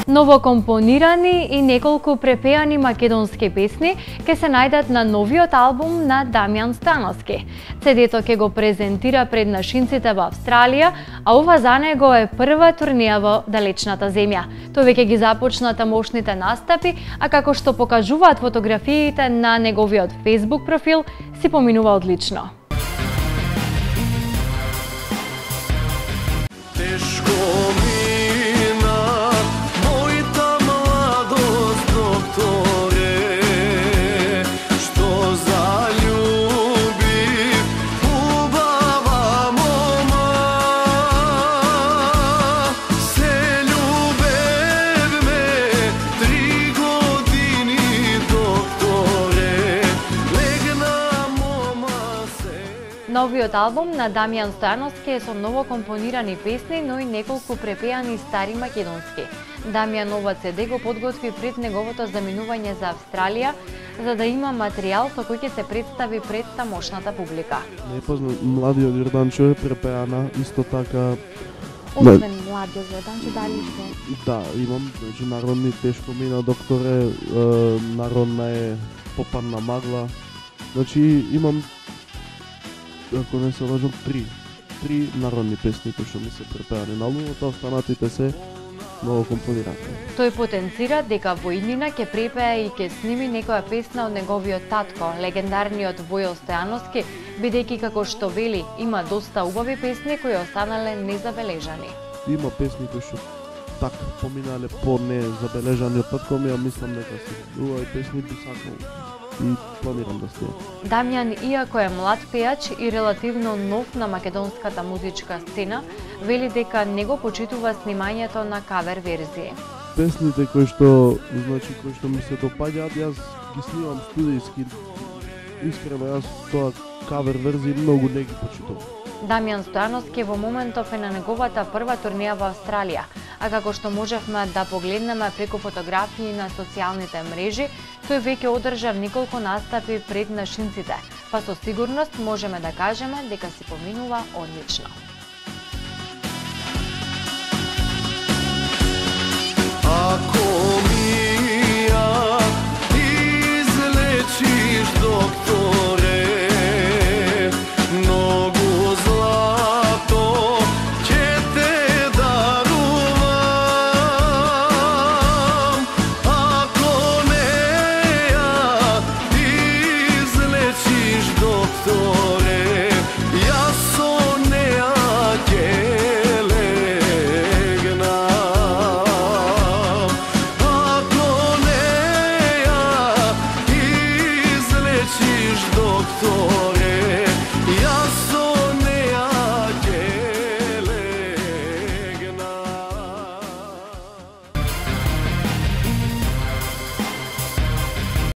Новокомпонирани и неколку препеани македонски песни ќе се најдат на новиот албум на Дамјан Стојановски. CD-то ќе го презентира пред нашинците во Австралија, а ова за него е прва турнеја во далечната земја. Тој веќе ги започна тамошните настапи, а како што покажуваат фотографиите на неговиот Facebook профил, си поминува одлично. Новиот албум на Дамјан Стојановски е со ново компонирани песни, но и неколку препеани стари македонски. Дамјан ова CD го подготви пред неговото заминување за Австралија, за да има материјал со кој ќе се представи пред тамошната публика. Непознат младиот Јорданчо е препеана, исто така. Освен младиот Јорданчо, дали што? Да, имам, значи народни тешко мина докторе, народна е Попарна магла. Значи имам, ако не се лажам, три народни песни кои што ми се препеани на албумот, останатите се ново компонирани. Тој потенцира дека во иднина ќе препее и ќе сними некоја песна од неговиот татко, легендарниот Војо Стојановски, бидејќи како што вели, има доста убави песни кои останале незабележани. Има песни кои што так поминале по незабележани од татко ми, а мислам дека се убави песни би сакал и планирам да снимам. Дамјан, иако е млад пејач и релативно нов на македонската музичка сцена, вели дека не го почитува снимањето на кавер верзии. Песните кои што ми се допаѓаат, јас ги снимам студијски. Искрено, јас тоа кавер верзии многу не ги почитувам. Дамјан Стојановски во моментов е на неговата прва турнеја во Австралија, а како што можевме да погледнеме преку фотографии на социјалните мрежи, тој веќе одржа неколку настапи пред нашинците, па со сигурност можеме да кажеме дека си поминува одлично.